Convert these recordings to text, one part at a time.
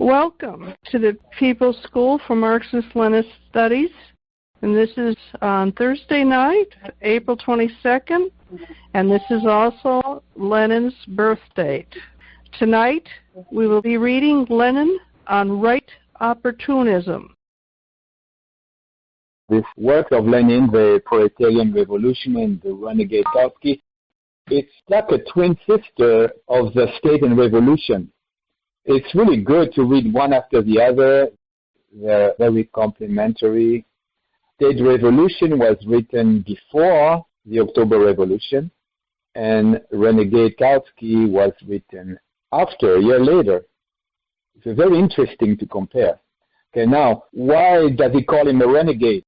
Welcome to the People's School for Marxist-Leninist Studies, and this is on Thursday night, April 22nd, and this is also Lenin's birth date. Tonight, we will be reading Lenin on Right-Opportunism. This work of Lenin, the Proletarian Revolution and the Renegade Kautsky, it's like a twin sister of the State and Revolution. It's really good to read one after the other. They're very complementary. State Revolution was written before the October Revolution, and Renegade Kautsky was written after, a year later. It's very interesting to compare. Okay, now, why does he call him a renegade?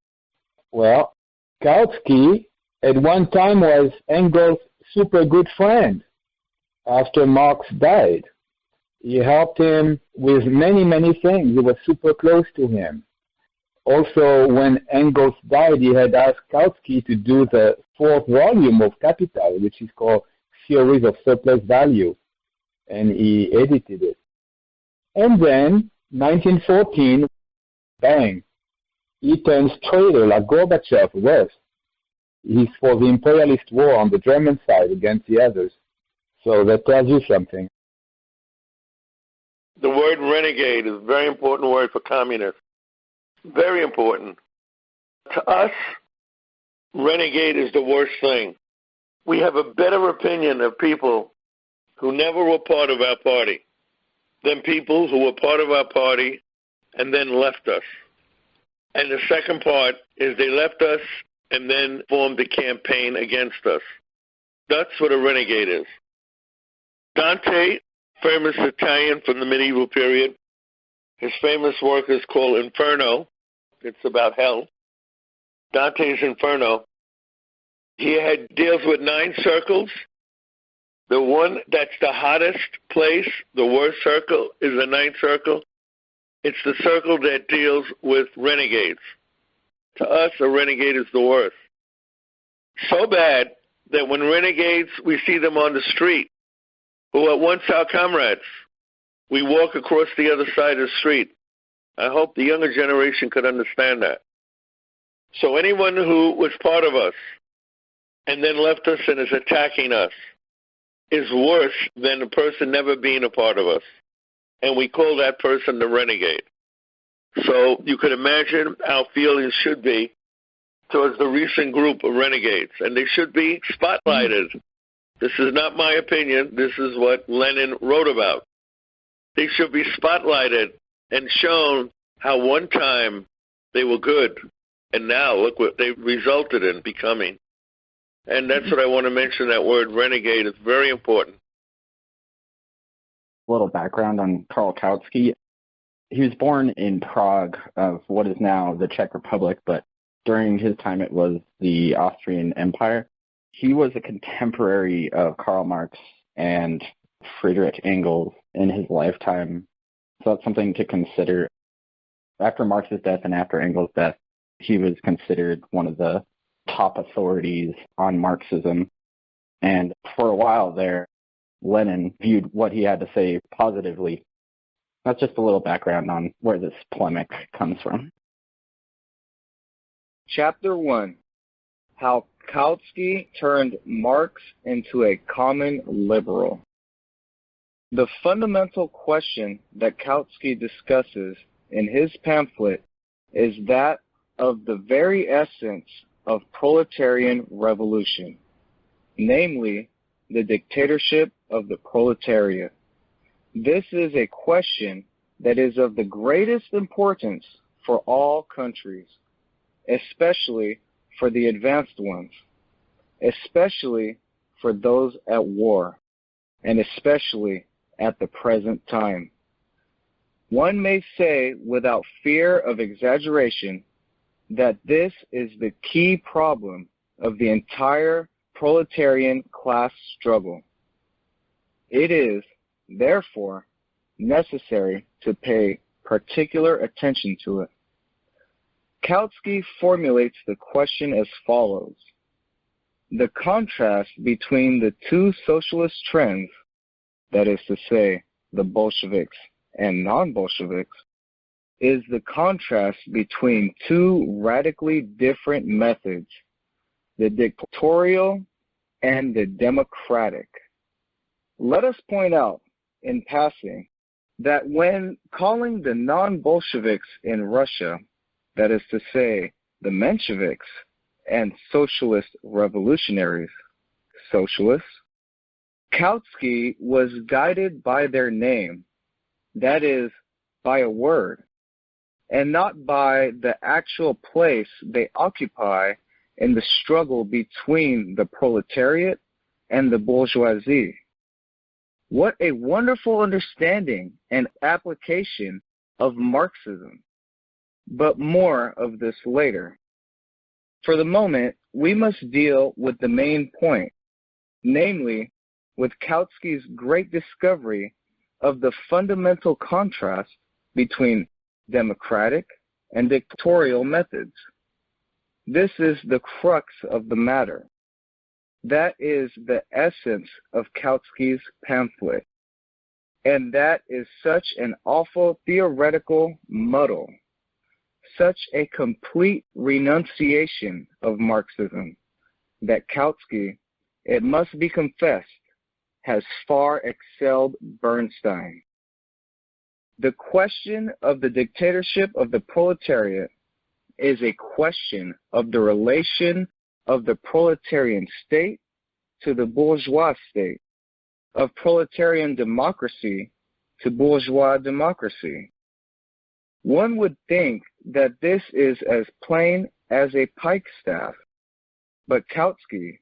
Well, Kautsky at one time was Engels' super good friend after Marx died. He helped him with many, many things. He was super close to him. Also, when Engels died, he had asked Kautsky to do the fourth volume of Capital, which is called Theories of Surplus Value, and he edited it. And then, 1914, bang, he turns traitor like Gorbachev was. He's for the imperialist war on the German side against the others. So that tells you something. The word renegade is a very important word for communists. Very important. To us, renegade is the worst thing. We have a better opinion of people who never were part of our party than people who were part of our party and then left us. And the second part is they left us and then formed a campaign against us. That's what a renegade is. Dante, famous Italian from the medieval period, his famous work is called Inferno. It's about hell. Dante's Inferno. He deals with 9 circles. The one that's the hottest place, the worst circle, is the 9th circle. It's the circle that deals with renegades. To us, a renegade is the worst. So bad that when renegades, we see them on the street, who are once our comrades, we walk across the other side of the street. I hope the younger generation could understand that. So anyone who was part of us and then left us and is attacking us is worse than a person never being a part of us. And we call that person the renegade. So you could imagine our feelings should be towards the recent group of renegades, and they should be spotlighted. This is not my opinion. This is what Lenin wrote about. They should be spotlighted and shown how one time they were good, and now look what they resulted in becoming. And that's what I want to mention, that word renegade is very important. A little background on Karl Kautsky. He was born in Prague of what is now the Czech Republic, but during his time it was the Austrian Empire. He was a contemporary of Karl Marx and Friedrich Engels in his lifetime, so that's something to consider. After Marx's death and after Engels' death, he was considered one of the top authorities on Marxism, and for a while there, Lenin viewed what he had to say positively. That's just a little background on where this polemic comes from. Chapter 1. How Kautsky turned Marx into a common liberal. The fundamental question that Kautsky discusses in his pamphlet is that of the very essence of proletarian revolution, namely the dictatorship of the proletariat. This is a question that is of the greatest importance for all countries, especially for the advanced ones, especially for those at war, and especially at the present time. One may say without fear of exaggeration that this is the key problem of the entire proletarian class struggle. It is, therefore, necessary to pay particular attention to it. Kautsky formulates the question as follows. The contrast between the two socialist trends, that is to say, the Bolsheviks and non-Bolsheviks is the contrast between two radically different methods, the dictatorial and the democratic. Let us point out in passing that when calling the non-Bolsheviks in Russia, that is to say, the Mensheviks and socialist revolutionaries, socialists, Kautsky was guided by their name, that is, by a word, and not by the actual place they occupy in the struggle between the proletariat and the bourgeoisie. What a wonderful understanding and application of Marxism. But more of this later. For the moment, we must deal with the main point, namely, with Kautsky's great discovery of the fundamental contrast between democratic and dictatorial methods. This is the crux of the matter. That is the essence of Kautsky's pamphlet. And that is such an awful theoretical muddle, such a complete renunciation of Marxism, that Kautsky, it must be confessed, has far excelled Bernstein. The question of the dictatorship of the proletariat is a question of the relation of the proletarian state to the bourgeois state, of proletarian democracy to bourgeois democracy. One would think that this is as plain as a pikestaff, but Kautsky,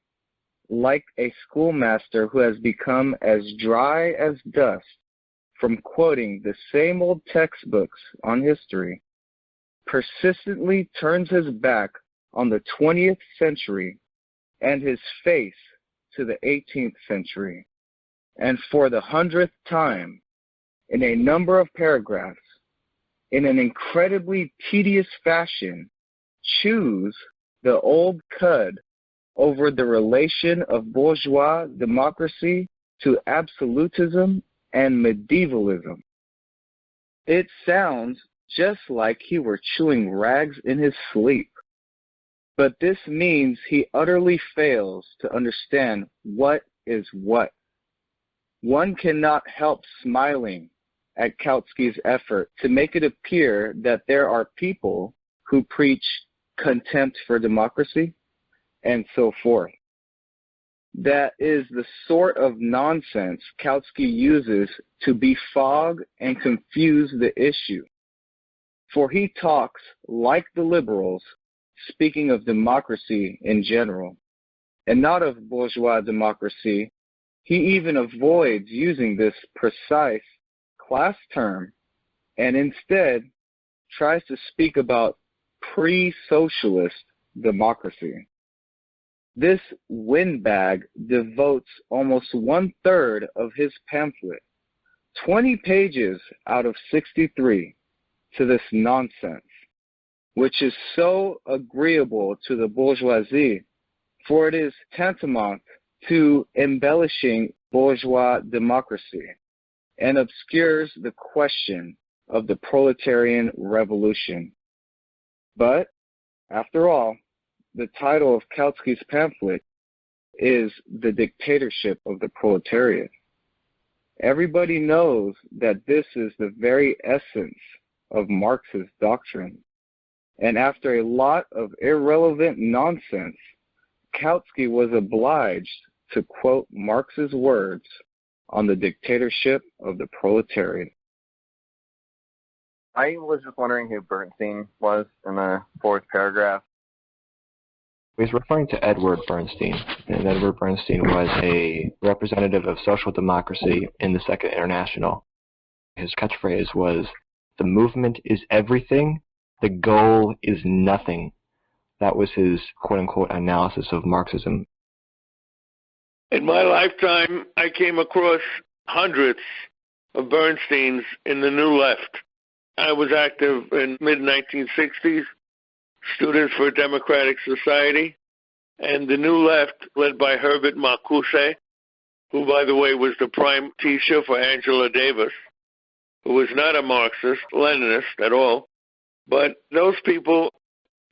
like a schoolmaster who has become as dry as dust from quoting the same old textbooks on history, persistently turns his back on the 20th century and his face to the 18th century, and for the 100th time, in a number of paragraphs, in an incredibly tedious fashion, choose the old cud over the relation of bourgeois democracy to absolutism and medievalism. It sounds just like he were chewing rags in his sleep. But this means he utterly fails to understand what is what. One cannot help smiling at Kautsky's effort to make it appear that there are people who preach contempt for democracy and so forth. That is the sort of nonsense Kautsky uses to befog and confuse the issue. For he talks like the liberals, speaking of democracy in general, and not of bourgeois democracy. He even avoids using this precise class term and instead tries to speak about pre-socialist democracy. This windbag devotes almost 1/3 of his pamphlet, 20 pages out of 63, to this nonsense, which is so agreeable to the bourgeoisie, for it is tantamount to embellishing bourgeois democracy and obscures the question of the Proletarian Revolution. But, after all, the title of Kautsky's pamphlet is The Dictatorship of the Proletariat. Everybody knows that this is the very essence of Marx's doctrine. And after a lot of irrelevant nonsense, Kautsky was obliged to quote Marx's words on the dictatorship of the proletariat. I was just wondering who Bernstein was in the fourth paragraph. He's referring to Eduard Bernstein, and Eduard Bernstein was a representative of social democracy in the Second International. His catchphrase was, "The movement is everything, the goal is nothing." That was his quote-unquote analysis of Marxism. In my lifetime, I came across hundreds of Bernsteins in the New Left. I was active in mid-1960s, Students for a Democratic Society, and the New Left, led by Herbert Marcuse, who, by the way, was the prime teacher for Angela Davis. who was not a Marxist-Leninist at all. But those people,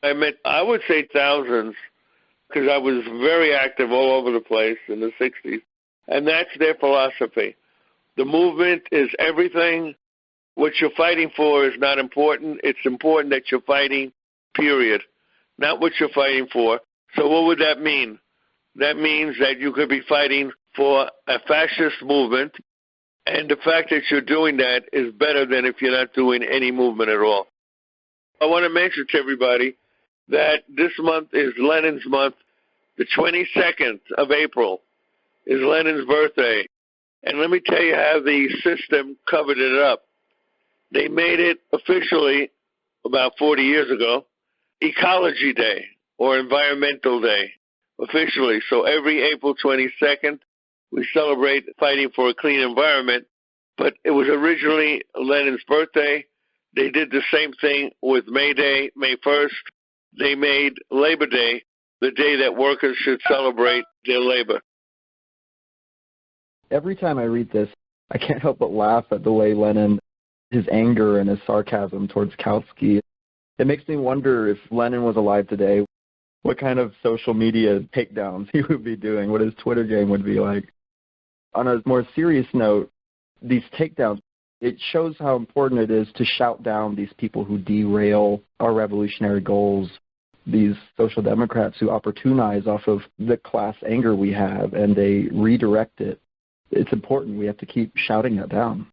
I met, I would say thousands, because I was very active all over the place in the 60s. And that's their philosophy. The movement is everything. What you're fighting for is not important. It's important that you're fighting, period. Not what you're fighting for. So what would that mean? That means that you could be fighting for a fascist movement, and the fact that you're doing that is better than if you're not doing any movement at all. I want to mention to everybody that this month is Lenin's month. The 22nd of April is Lenin's birthday. And let me tell you how the system covered it up. They made it officially, about 40 years ago, Ecology Day or Environmental Day, officially. So every April 22nd, we celebrate fighting for a clean environment. But it was originally Lenin's birthday. They did the same thing with May Day, May 1st. They made Labor Day the day that workers should celebrate their labor. Every time I read this, I can't help but laugh at the way Lenin, his anger and his sarcasm towards Kautsky. It makes me wonder if Lenin was alive today, what kind of social media takedowns he would be doing, what his Twitter game would be like. On a more serious note, these takedowns, it shows how important it is to shout down these people who derail our revolutionary goals, these social democrats who opportunize off of the class anger we have and they redirect it. It's important. We have to keep shouting that down.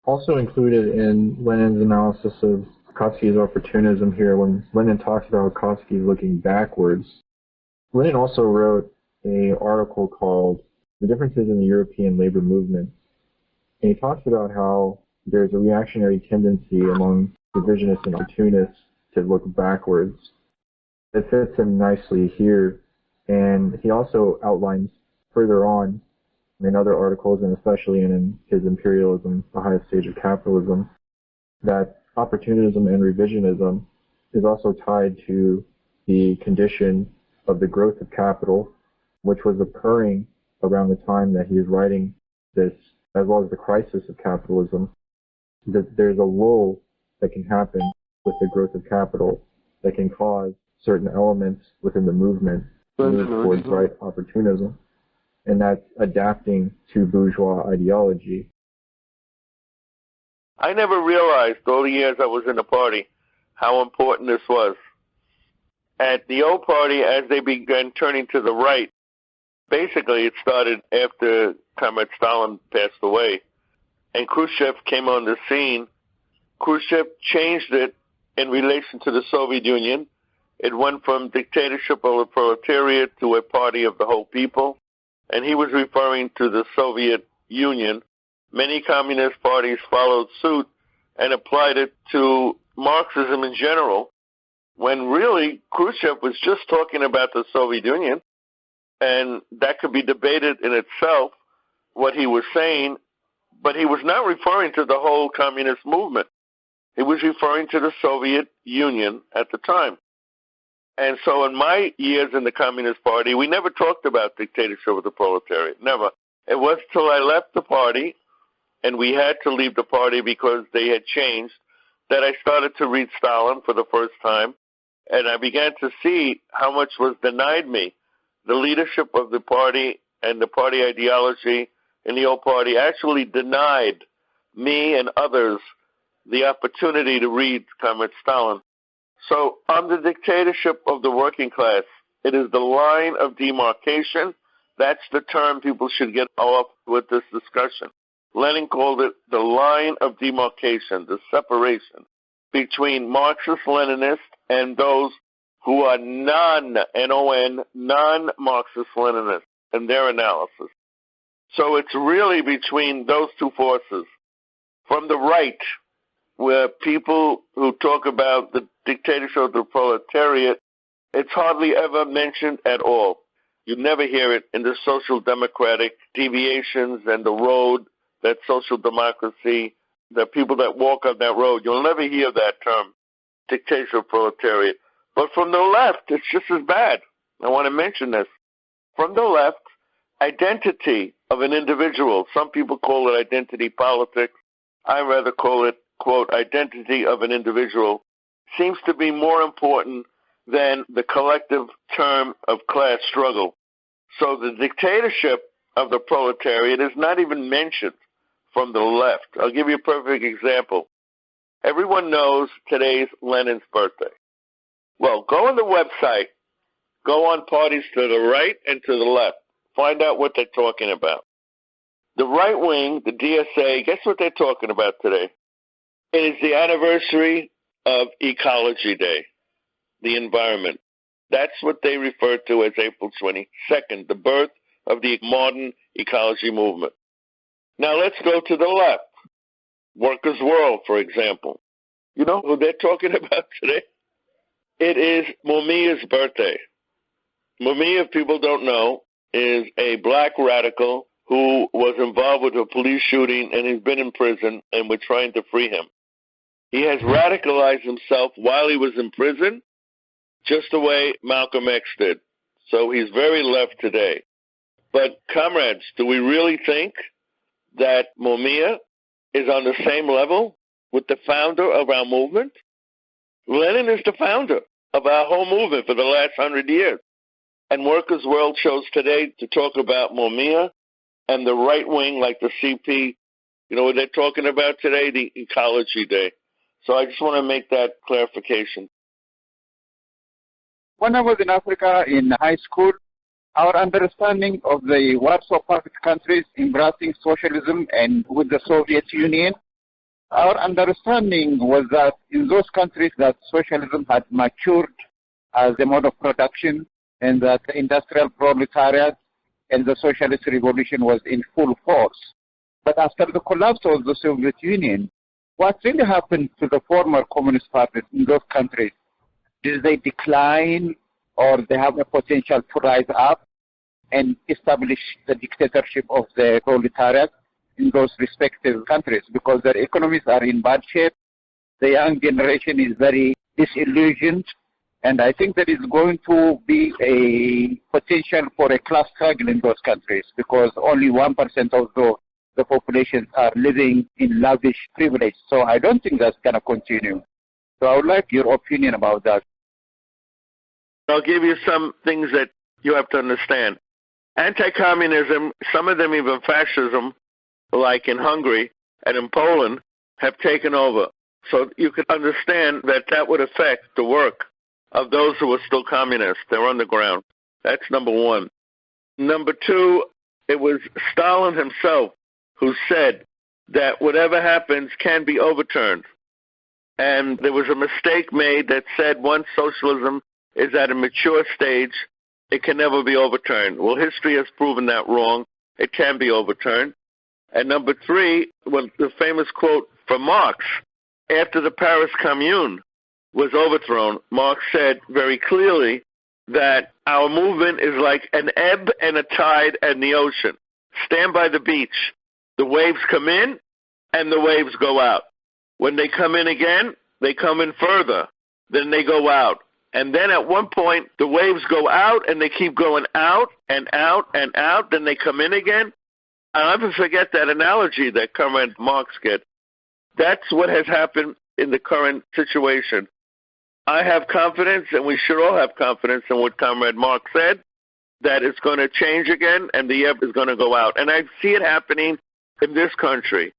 Also included in Lenin's analysis of Kautsky's opportunism here, when Lenin talks about Kautsky looking backwards, Lenin also wrote an article called The Differences in the European Labor Movement. And he talks about how there's a reactionary tendency among revisionists and opportunists to look backwards. It fits him nicely here. And he also outlines further on in other articles, and especially in his Imperialism, the highest stage of capitalism, that opportunism and revisionism is also tied to the condition of the growth of capital, which was occurring around the time that he is writing this, as well as the crisis of capitalism. That there's a lull that can happen with the growth of capital that can cause certain elements within the movement to move towards right opportunism, and that's adapting to bourgeois ideology. I never realized all the years I was in the party how important this was. At the old party, as they began turning to the right, basically it started after Comrade Stalin passed away, and Khrushchev came on the scene. Khrushchev changed it in relation to the Soviet Union. It went from dictatorship of the proletariat to a party of the whole people, and he was referring to the Soviet Union. Many communist parties followed suit and applied it to Marxism in general, when really Khrushchev was just talking about the Soviet Union, and that could be debated in itself, what he was saying, but he was not referring to the whole communist movement. He was referring to the Soviet Union at the time. And so in my years in the Communist Party, we never talked about dictatorship of the proletariat, never. It was till I left the party, and we had to leave the party because they had changed, that I started to read Stalin for the first time, and I began to see how much was denied me. The leadership of the party and the party ideology in the old party actually denied me and others the opportunity to read Comrade Stalin. So on the dictatorship of the working class, it is the line of demarcation. That's the term people should get off with this discussion. Lenin called it the line of demarcation, the separation between Marxist-Leninists and those who are non-Marxist-Leninists in their analysis. So it's really between those two forces. From the right, where people who talk about the dictatorship of the proletariat, it's hardly ever mentioned at all. You never hear it in the social democratic deviations and the road, that social democracy, the people that walk on that road. You'll never hear that term, dictatorship of proletariat. But from the left, it's just as bad. I want to mention this. From the left, identity of an individual. Some people call it identity politics. I rather call it, quote, identity of an individual, seems to be more important than the collective term of class struggle. So the dictatorship of the proletariat is not even mentioned from the left. I'll give you a perfect example. Everyone knows today's Lenin's birthday. Well, go on the website, go on parties to the right and to the left. Find out what they're talking about. The right wing, the DSA, guess what they're talking about today? It is the anniversary of Ecology Day, the environment. That's what they refer to as April 22nd, the birth of the modern ecology movement. Now let's go to the left. Workers' World, for example. You know who they're talking about today? It is Mumiyah's birthday. Mumiyah, if people don't know, is a black radical who was involved with a police shooting and he's been in prison, and we're trying to free him. He has radicalized himself while he was in prison, just the way Malcolm X did. So he's very left today. But comrades, do we really think that Mumiyah is on the same level with the founder of our movement? Lenin is the founder of our whole movement for the last 100 years. And Workers' World chose today to talk about Mumiyah and the right wing, like the CP, you know what they're talking about today? The Ecology Day. So I just want to make that clarification. When I was in Africa in high school, our understanding of the Warsaw Pact countries embracing socialism and with the Soviet Union, our understanding was that in those countries that socialism had matured as a mode of production and that the industrial proletariat and the socialist revolution was in full force. But after the collapse of the Soviet Union, what really happened to the former communist parties in those countries? Did they decline, or they have a potential to rise up and establish the dictatorship of the proletariat in those respective countries? Because their economies are in bad shape, the young generation is very disillusioned, and I think there is going to be a potential for a class struggle in those countries because only 1% of the population are living in lavish privilege. So I don't think that's going to continue. So I would like your opinion about that. I'll give you some things that you have to understand. Anti-communism, some of them even fascism, like in Hungary and in Poland, have taken over. So you can understand that that would affect the work of those who are still communists. They're underground. That's number one. Number two, it was Stalin himself who said that whatever happens can be overturned. And there was a mistake made that said once socialism is at a mature stage, it can never be overturned. Well, history has proven that wrong. It can be overturned. And number three, well, the famous quote from Marx, after the Paris Commune was overthrown, Marx said very clearly that our movement is like an ebb and a tide in the ocean. Stand by the beach. The waves come in and the waves go out. When they come in again, they come in further. Then they go out. And then at one point, the waves go out and they keep going out and out and out. Then they come in again. I'll never forget that analogy that Comrade Marx gave. That's what has happened in the current situation. I have confidence, and we should all have confidence in what Comrade Marx said, that it's going to change again and the ebb is going to go out. And I see it happening in this country.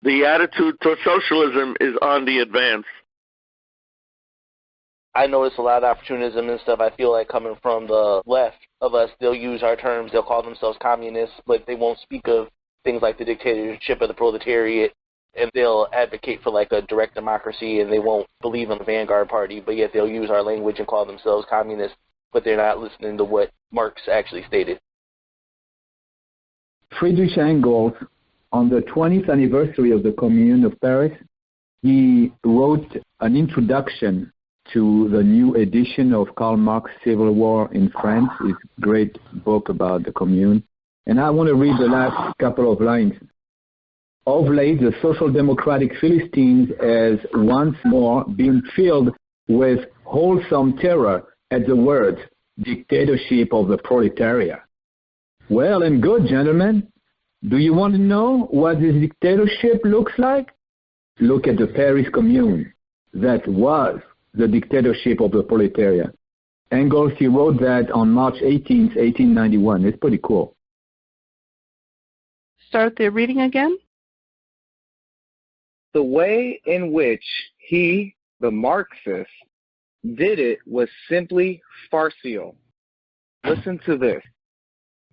The attitude toward socialism is on the advance. I notice a lot of opportunism and stuff. I feel like coming from the left of us, they'll use our terms. They'll call themselves communists, but they won't speak of things like the dictatorship of the proletariat, and they'll advocate for like a direct democracy, and they won't believe in the vanguard party, but yet they'll use our language and call themselves communists, but they're not listening to what Marx actually stated. Friedrich Engels, on the 20th anniversary of the Commune of Paris, he wrote an introduction to the new edition of Karl Marx's Civil War in France, his great book about the Commune. And I want to read the last couple of lines. Of late, the social democratic Philistines has once more been filled with wholesome terror at the word dictatorship of the proletariat. Well and good, gentlemen. Do you want to know what this dictatorship looks like? Look at the Paris Commune. That was the dictatorship of the proletariat. Engels, he wrote that on March 18th, 1891. It's pretty cool. Start the reading again. The way in which he, the Marxist, did it was simply farcical. Listen to this.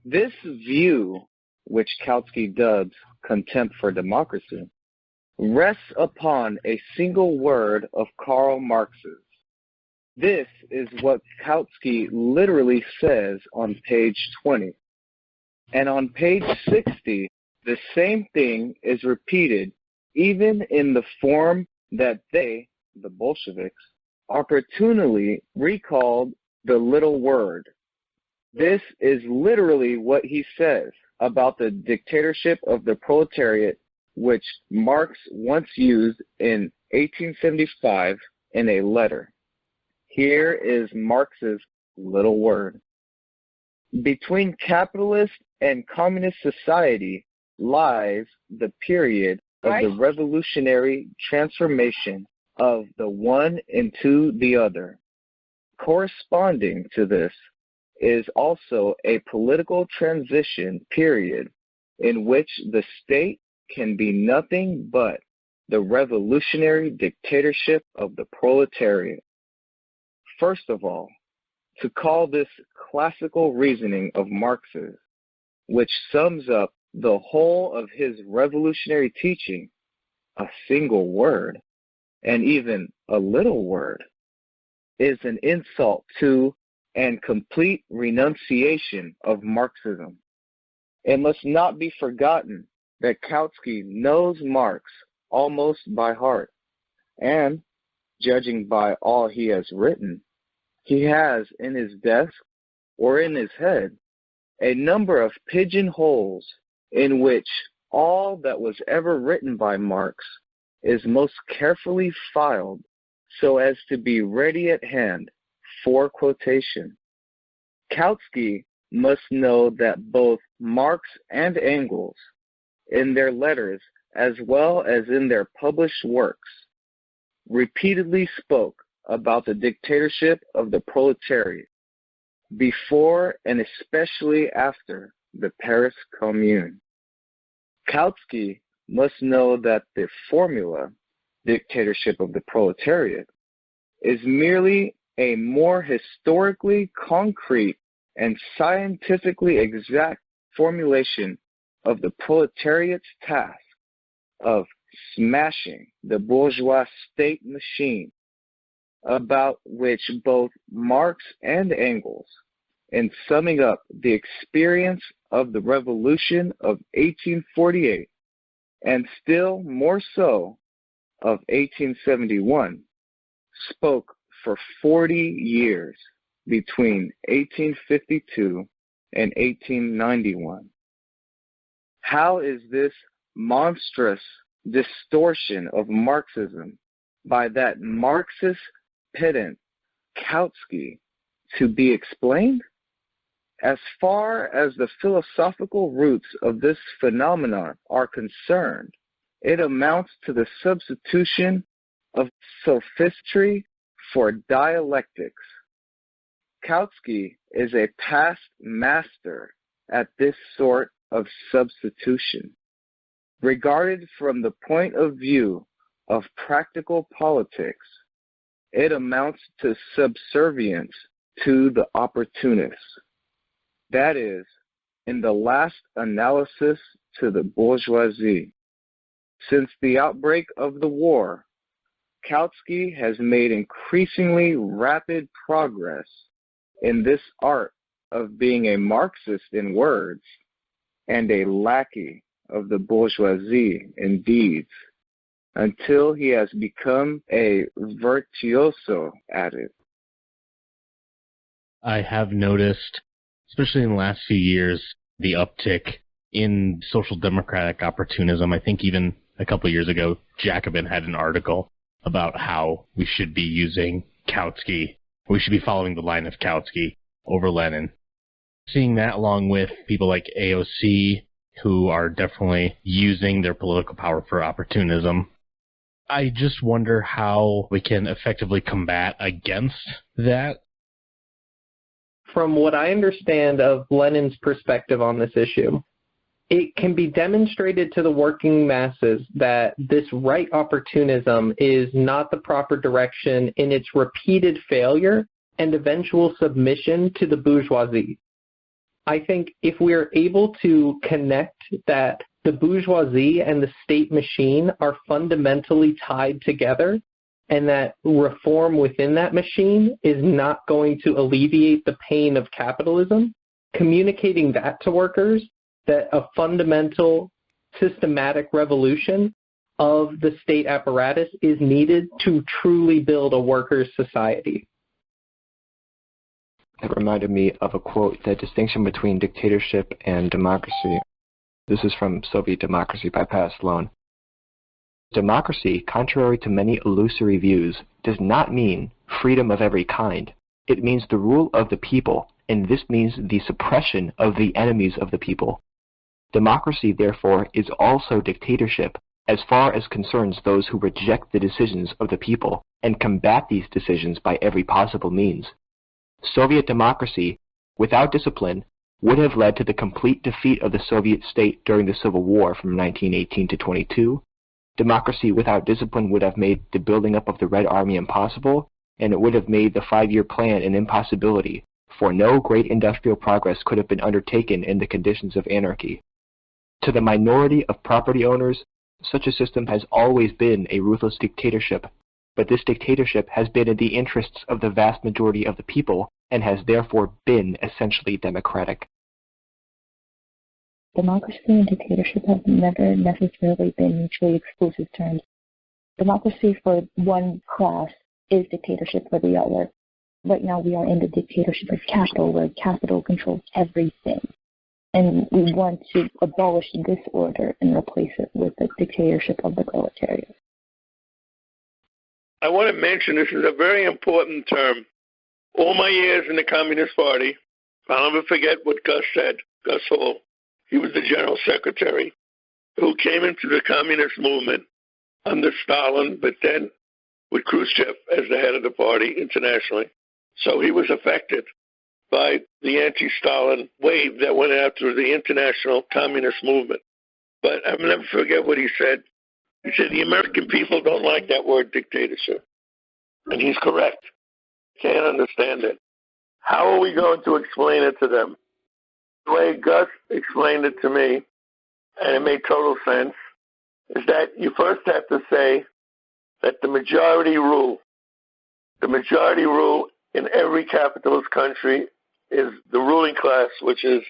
This view, which Kautsky dubs contempt for democracy, rests upon a single word of Karl Marx's. This is what Kautsky literally says on page 20. And on page 60, the same thing is repeated even in the form that they, the Bolsheviks, opportunely recalled the little word. This is literally what he says about the dictatorship of the proletariat, which Marx once used in 1875 in a letter. Here is Marx's little word. Between capitalist and communist society lies the period of the revolutionary transformation of the one into the other. Corresponding to this is also a political transition period in which the state can be nothing but the revolutionary dictatorship of the proletariat. First of all, to call this classical reasoning of Marx's, which sums up the whole of his revolutionary teaching, a single word, and even a little word, is an insult to and complete renunciation of Marxism. It must not be forgotten that Kautsky knows Marx almost by heart, and, judging by all he has written, he has in his desk or in his head a number of pigeonholes in which all that was ever written by Marx is most carefully filed so as to be ready at hand for quotation. Kautsky must know that both Marx and Engels, in their letters as well as in their published works, repeatedly spoke about the dictatorship of the proletariat before and especially after the Paris Commune. Kautsky must know that the formula, dictatorship of the proletariat, is merely a more historically concrete and scientifically exact formulation of the proletariat's task of smashing the bourgeois state machine, about which both Marx and Engels, in summing up the experience of the revolution of 1848, and still more so of 1871, spoke for 40 years between 1852 and 1891. How is this monstrous distortion of Marxism by that Marxist pedant Kautsky to be explained? As far as the philosophical roots of this phenomenon are concerned, it amounts to the substitution of sophistry for dialectics. Kautsky is a past master at this sort of substitution. Regarded from the point of view of practical politics, it amounts to subservience to the opportunists. That is, in the last analysis, to the bourgeoisie. Since the outbreak of the war, Kautsky has made increasingly rapid progress in this art of being a Marxist in words and a lackey of the bourgeoisie in deeds, until he has become a virtuoso at it. I have noticed, especially in the last few years, the uptick in social democratic opportunism. I think even a couple of years ago, Jacobin had an article about how we should be using Kautsky, we should be following the line of Kautsky over Lenin. Seeing that along with people like AOC, who are definitely using their political power for opportunism, I just wonder how we can effectively combat against that. From what I understand of Lenin's perspective on this issue, it can be demonstrated to the working masses that this right opportunism is not the proper direction in its repeated failure and eventual submission to the bourgeoisie. I think if we are able to connect that the bourgeoisie and the state machine are fundamentally tied together, and that reform within that machine is not going to alleviate the pain of capitalism, communicating that to workers, that a fundamental systematic revolution of the state apparatus is needed to truly build a workers' society. It reminded me of a quote, the distinction between dictatorship and democracy. This is from Soviet Democracy by Pat Sloan. Democracy, contrary to many illusory views, does not mean freedom of every kind. It means the rule of the people, and this means the suppression of the enemies of the people. Democracy, therefore, is also dictatorship as far as concerns those who reject the decisions of the people and combat these decisions by every possible means. Soviet democracy, without discipline, would have led to the complete defeat of the Soviet state during the Civil War from 1918 to 22. Democracy without discipline would have made the building up of the Red Army impossible, and it would have made the 5-year plan an impossibility, for no great industrial progress could have been undertaken in the conditions of anarchy. To the minority of property owners, such a system has always been a ruthless dictatorship, but this dictatorship has been in the interests of the vast majority of the people and has therefore been essentially democratic. Democracy and dictatorship have never necessarily been mutually exclusive terms. Democracy for one class is dictatorship for the other. Right now we are in the dictatorship of capital, where capital controls everything. And we want to abolish this order and replace it with the dictatorship of the proletariat. I want to mention this is a very important term. All my years in the Communist Party, I'll never forget what Gus said, Gus Hall. He was the general secretary who came into the communist movement under Stalin, but then with Khrushchev as the head of the party internationally. So he was affected by the anti-Stalin wave that went after the international communist movement. But I'll never forget what he said. He said, the American people don't like that word dictatorship. And he's correct. Can't understand it. How are we going to explain it to them? The way Gus explained it to me, and it made total sense, is that you first have to say that the majority rule in every capitalist country is the ruling class, which is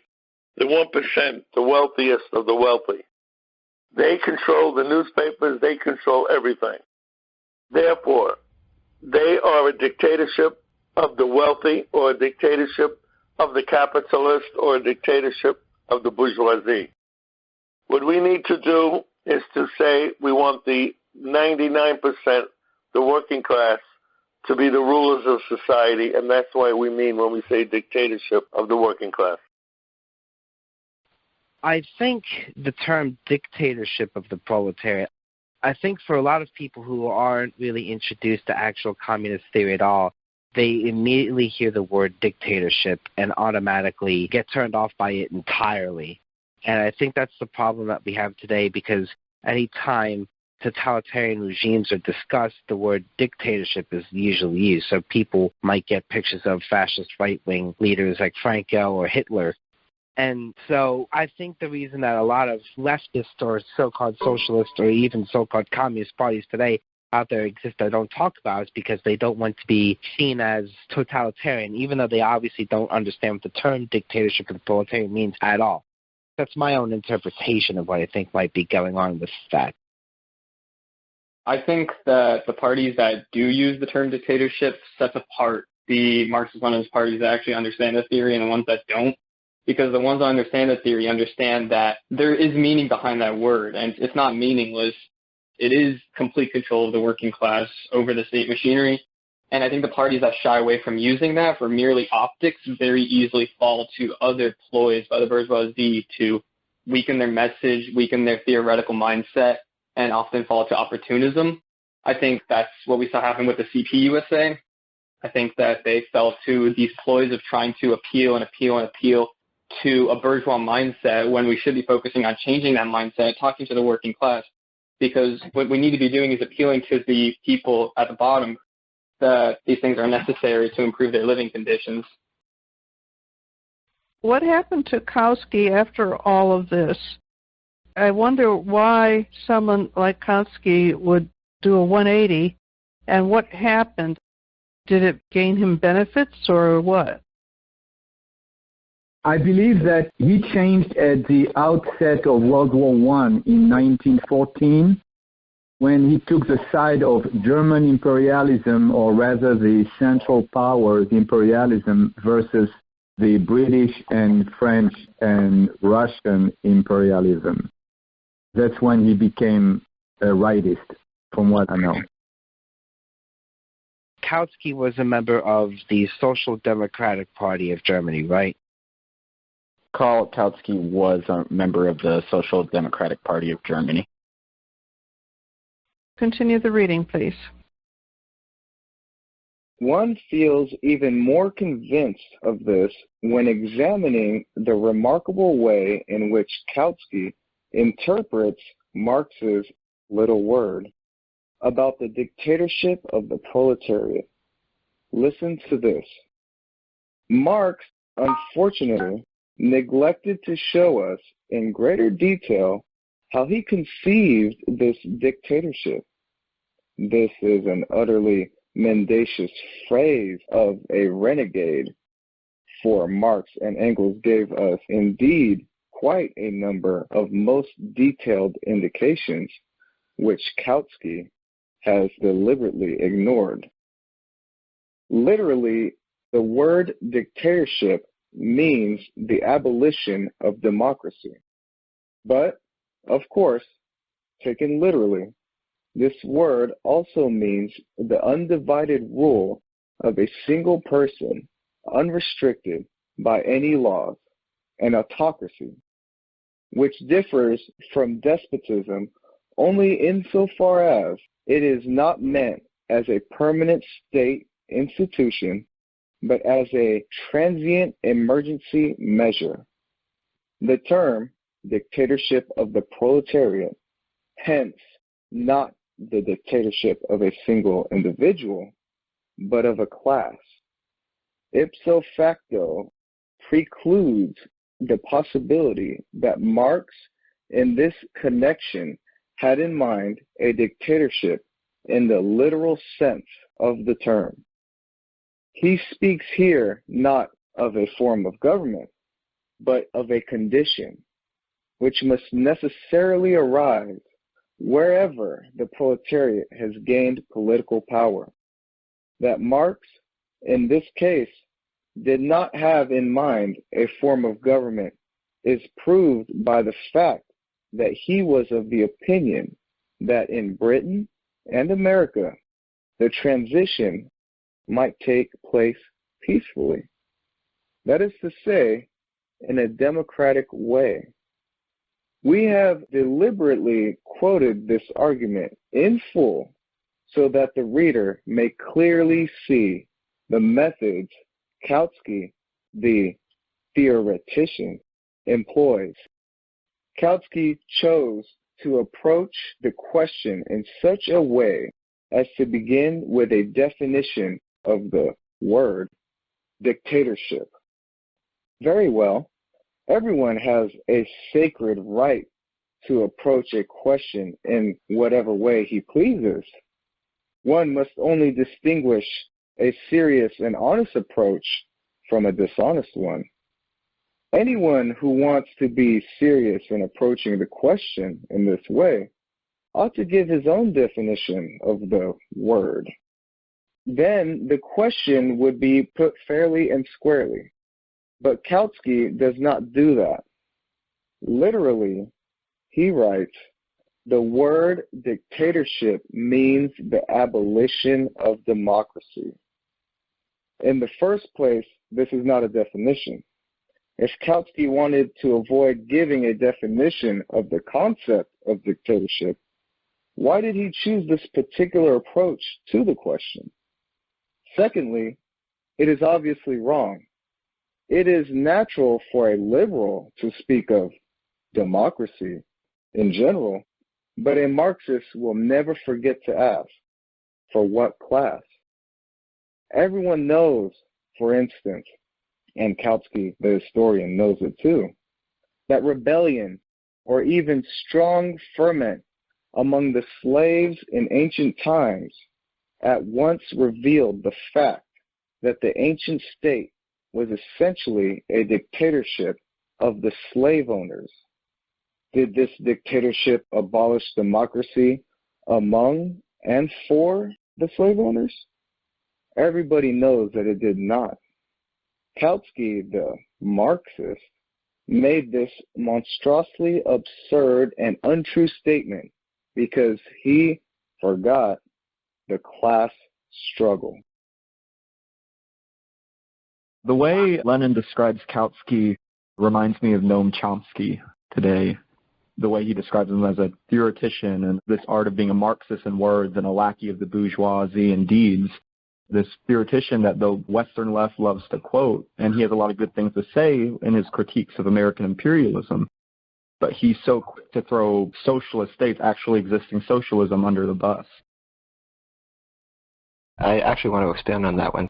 the 1%, the wealthiest of the wealthy. They control the newspapers, they control everything. Therefore, they are a dictatorship of the wealthy, or a dictatorship of the capitalist, or a dictatorship of the bourgeoisie. What we need to do is to say we want the 99%, the working class, to be the rulers of society, and that's what we mean when we say dictatorship of the working class. I think the term dictatorship of the proletariat, I think for a lot of people who aren't really introduced to actual communist theory at all, they immediately hear the word dictatorship and automatically get turned off by it entirely. And I think that's the problem that we have today, because any time totalitarian regimes are discussed, the word dictatorship is usually used. So people might get pictures of fascist right-wing leaders like Franco or Hitler. And so I think the reason that a lot of leftist or so-called socialist or even so-called communist parties today out there exist that don't talk about is because they don't want to be seen as totalitarian, even though they obviously don't understand what the term dictatorship of the proletariat means at all. That's my own interpretation of what I think might be going on with that. I think that the parties that do use the term dictatorship sets apart the Marxist-Leninist parties that actually understand the theory and the ones that don't. Because the ones that understand the theory understand that there is meaning behind that word, and it's not meaningless. It is complete control of the working class over the state machinery, And I think the parties that shy away from using that for merely optics very easily fall to other ploys by the bourgeoisie to weaken their message, weaken their theoretical mindset, and often fall to opportunism. I think that's what we saw happen with the CPUSA. I think that they fell to these ploys of trying to appeal to a bourgeois mindset when we should be focusing on changing that mindset, talking to the working class, because what we need to be doing is appealing to the people at the bottom that these things are necessary to improve their living conditions. What happened to Kautsky after all of this? I wonder why someone like Kautsky would do a 180, and what happened? Did it gain him benefits or what? I believe that he changed at the outset of World War I in 1914 when he took the side of German imperialism, or rather the Central Powers imperialism versus the British and French and Russian imperialism. That's when he became a rightist, from what I know. Kautsky was a member of the Social Democratic Party of Germany, right? Karl Kautsky was a member of the Social Democratic Party of Germany. Continue the reading, please. One feels even more convinced of this when examining the remarkable way in which Kautsky interprets Marx's little word about the dictatorship of the proletariat. Listen to this. Marx, unfortunately, neglected to show us in greater detail how he conceived this dictatorship. This is an utterly mendacious phrase of a renegade, for Marx and Engels gave us indeed quite a number of most detailed indications which Kautsky has deliberately ignored. Literally, the word dictatorship means the abolition of democracy. But, of course, taken literally, this word also means the undivided rule of a single person, unrestricted by any laws, an autocracy, which differs from despotism only insofar as it is not meant as a permanent state institution, but as a transient emergency measure. The term dictatorship of the proletariat, hence not the dictatorship of a single individual, but of a class, ipso facto precludes the possibility that Marx in this connection had in mind a dictatorship in the literal sense of the term. He speaks here not of a form of government, but of a condition which must necessarily arise wherever the proletariat has gained political power. That Marx, in this case, did not have in mind a form of government is proved by the fact that he was of the opinion that in Britain and America, the transition might take place peacefully. That is to say, in a democratic way. We have deliberately quoted this argument in full so that the reader may clearly see the methods Kautsky, the theoretician, employs. Kautsky chose to approach the question in such a way as to begin with a definition of the word dictatorship. Very well, everyone has a sacred right to approach a question in whatever way he pleases. One must only distinguish a serious and honest approach from a dishonest one. Anyone who wants to be serious in approaching the question in this way ought to give his own definition of the word. Then the question would be put fairly and squarely. But Kautsky does not do that. Literally, he writes, The word dictatorship means the abolition of democracy. In the first place, this is not a definition. If Kautsky wanted to avoid giving a definition of the concept of dictatorship, why did he choose this particular approach to the question? Secondly, it is obviously wrong. It is natural for a liberal to speak of democracy in general, but a Marxist will never forget to ask, for what class? Everyone knows, for instance, and Kautsky, the historian, knows it too, that rebellion or even strong ferment among the slaves in ancient times at once revealed the fact that the ancient state was essentially a dictatorship of the slave owners. Did this dictatorship abolish democracy among and for the slave owners? Everybody knows that it did not. Kautsky, the Marxist, made this monstrously absurd and untrue statement because he forgot the class struggle. The way Lenin describes Kautsky reminds me of Noam Chomsky today. The way he describes him as a theoretician and this art of being a Marxist in words and a lackey of the bourgeoisie in deeds. This theoretician that the Western left loves to quote, and he has a lot of good things to say in his critiques of American imperialism. But he's so quick to throw socialist states, actually existing socialism, under the bus. I actually want to expand on that one.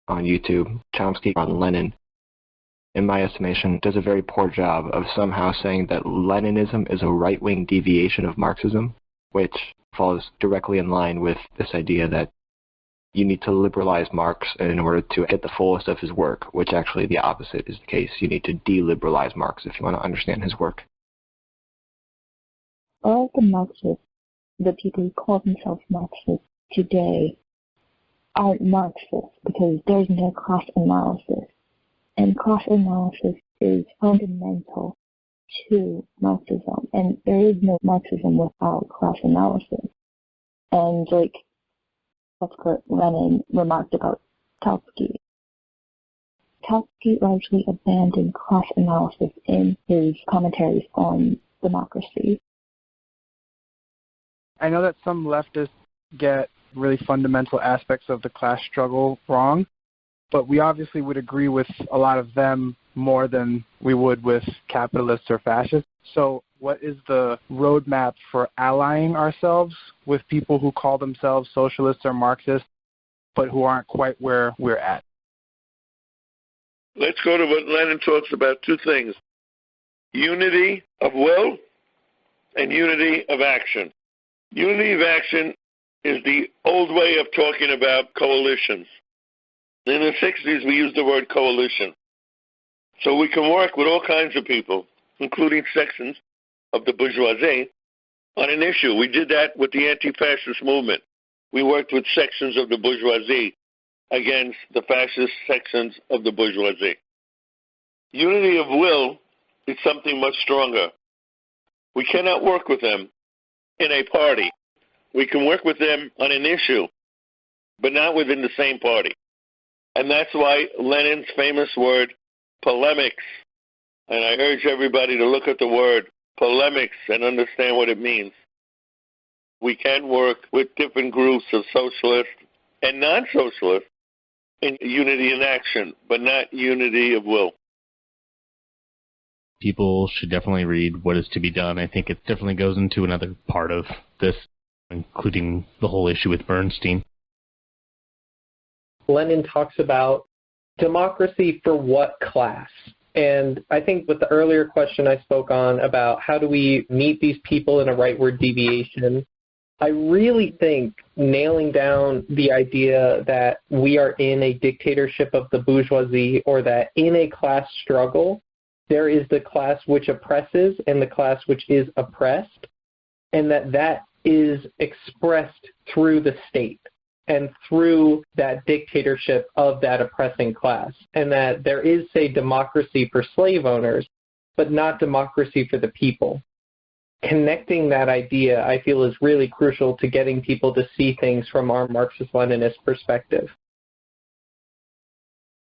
On YouTube, Chomsky on Lenin, in my estimation, does a very poor job of somehow saying that Leninism is a right-wing deviation of Marxism, which falls directly in line with this idea that you need to liberalize Marx in order to get the fullest of his work, which actually the opposite is the case. You need to deliberalize Marx if you want to understand his work. All the Marxists, the people who call themselves Marxists today, aren't Marxists because there's no class analysis. And class analysis is fundamental to Marxism. And there is no Marxism without class analysis. And that's what Lenin remarked about Kautsky. Kautsky largely abandoned class analysis in his commentaries on democracy. I know that some leftists get really fundamental aspects of the class struggle wrong, but we obviously would agree with a lot of them more than we would with capitalists or fascists. So what is the roadmap for allying ourselves with people who call themselves socialists or Marxists, but who aren't quite where we're at? Let's go to what Lenin talks about, two things: unity of will and unity of action. Unity of action is the old way of talking about coalitions. In the 60s, we used the word coalition. So we can work with all kinds of people, including sections of the bourgeoisie, on an issue. We did that with the anti-fascist movement. We worked with sections of the bourgeoisie against the fascist sections of the bourgeoisie. Unity of will is something much stronger. We cannot work with them in a party. We can work with them on an issue, but not within the same party. And that's why Lenin's famous word, polemics, and I urge everybody to look at the word polemics and understand what it means. We can work with different groups of socialists and non-socialists in unity in action, but not unity of will. People should definitely read What Is to Be Done. I think it definitely goes into another part of this, including the whole issue with Bernstein. Lenin talks about democracy for what class? And I think with the earlier question I spoke on about how do we meet these people in a rightward deviation, I really think nailing down the idea that we are in a dictatorship of the bourgeoisie or that in a class struggle, there is the class which oppresses and the class which is oppressed, and that is expressed through the state and through that dictatorship of that oppressing class, and that there is, say, democracy for slave owners, but not democracy for the people. connecting that idea, I feel, is really crucial to getting people to see things from our Marxist-Leninist perspective.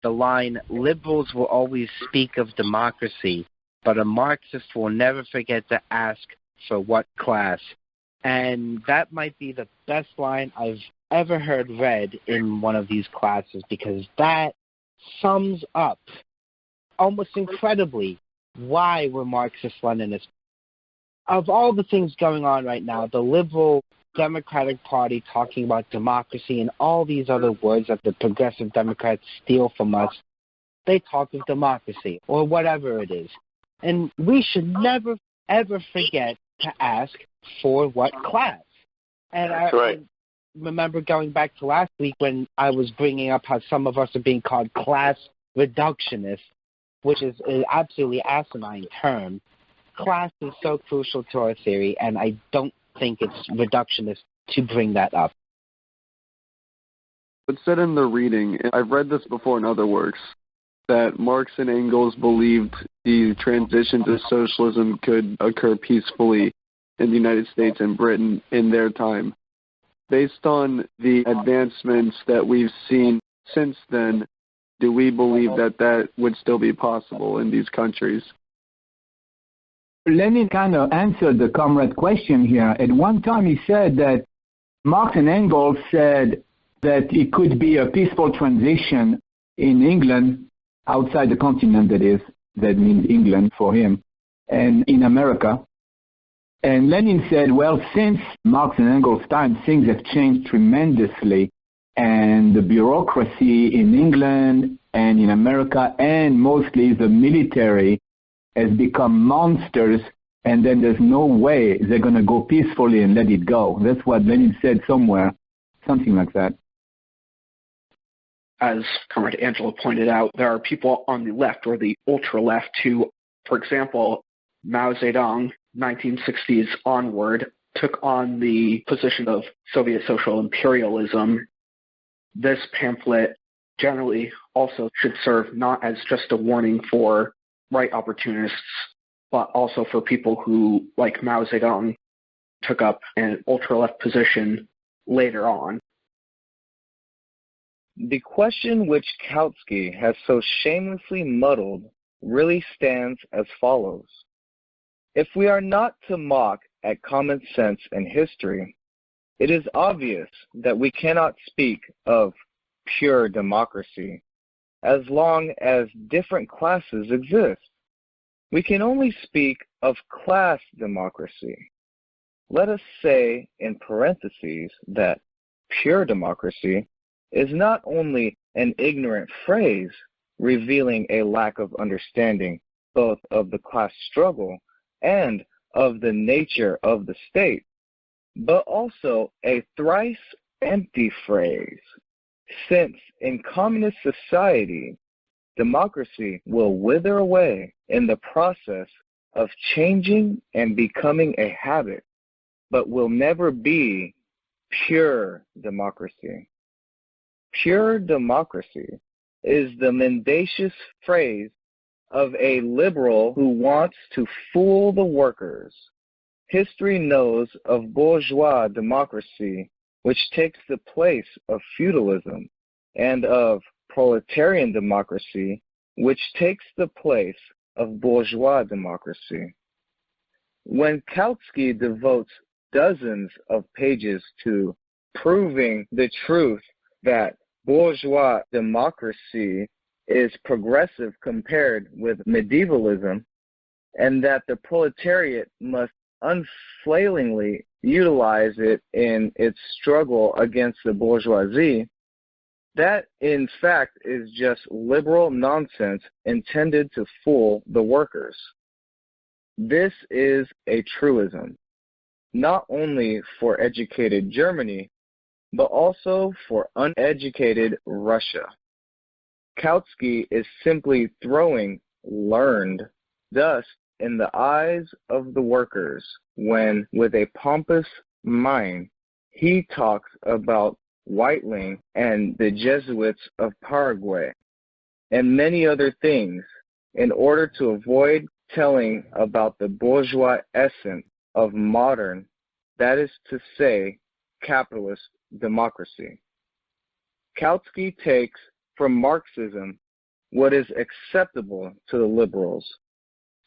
The line, liberals will always speak of democracy, but a Marxist will never forget to ask for what class. And that might be the best line I've ever heard read in one of these classes, because that sums up almost incredibly why we're Marxist-Leninists. Of all the things going on right now, the liberal Democratic Party talking about democracy and all these other words that the progressive Democrats steal from us, they talk of democracy or whatever it is. And we should never, ever forget to ask for what class. And That's right. I remember going back to last week when I was bringing up how some of us are being called class reductionists, which is an absolutely asinine term. Class is so crucial to our theory, and I don't think it's reductionist to bring that up. It's said in the reading, I've read this before in other works, that Marx and Engels believed the transition to socialism could occur peacefully in the United States and Britain in their time. Based on the advancements that we've seen since then, do we believe that that would still be possible in these countries? Lenin kind of answered the comrade question here. At one time he said that Marx and Engels said that it could be a peaceful transition in England, outside the continent that is, that means England for him, and in America. And Lenin said, well, since Marx and Engels' time, things have changed tremendously, and the bureaucracy in England and in America, and mostly the military, has become monsters, and then there's no way they're going to go peacefully and let it go. That's what Lenin said somewhere, something like that. As Comrade Angela pointed out, there are people on the left or the ultra-left who, for example, Mao Zedong, 1960s onward, took on the position of Soviet social imperialism. This pamphlet generally also should serve not as just a warning for right-opportunists, but also for people who, like Mao Zedong, took up an ultra-left position later on. The question which Kautsky has so shamelessly muddled really stands as follows. If we are not to mock at common sense and history, it is obvious that we cannot speak of pure democracy as long as different classes exist. We can only speak of class democracy. Let us say in parentheses that pure democracy is not only an ignorant phrase revealing a lack of understanding both of the class struggle and of the nature of the state, but also a thrice empty phrase, since in communist society, democracy will wither away in the process of changing and becoming a habit, but will never be pure democracy. Pure democracy is the mendacious phrase of a liberal who wants to fool the workers. History knows of bourgeois democracy, which takes the place of feudalism, and of proletarian democracy, which takes the place of bourgeois democracy. When Kautsky devotes dozens of pages to proving the truth that bourgeois democracy is progressive compared with medievalism, and that the proletariat must unflailingly utilize it in its struggle against the bourgeoisie, that in fact is just liberal nonsense intended to fool the workers. This is a truism, not only for educated Germany, but also for uneducated Russia. Kautsky is simply throwing learned dust in the eyes of the workers when, with a pompous mind, he talks about Whiteling and the Jesuits of Paraguay and many other things in order to avoid telling about the bourgeois essence of modern, that is to say, capitalist democracy. Kautsky takes from Marxism what is acceptable to the liberals,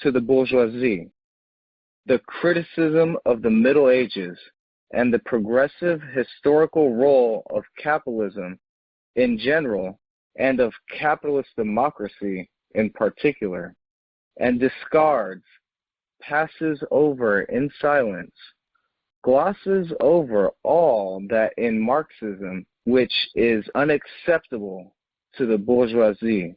to the bourgeoisie, the criticism of the Middle Ages, and the progressive historical role of capitalism in general and of capitalist democracy in particular, and discards, passes over in silence, glosses over all that in Marxism which is unacceptable to the bourgeoisie,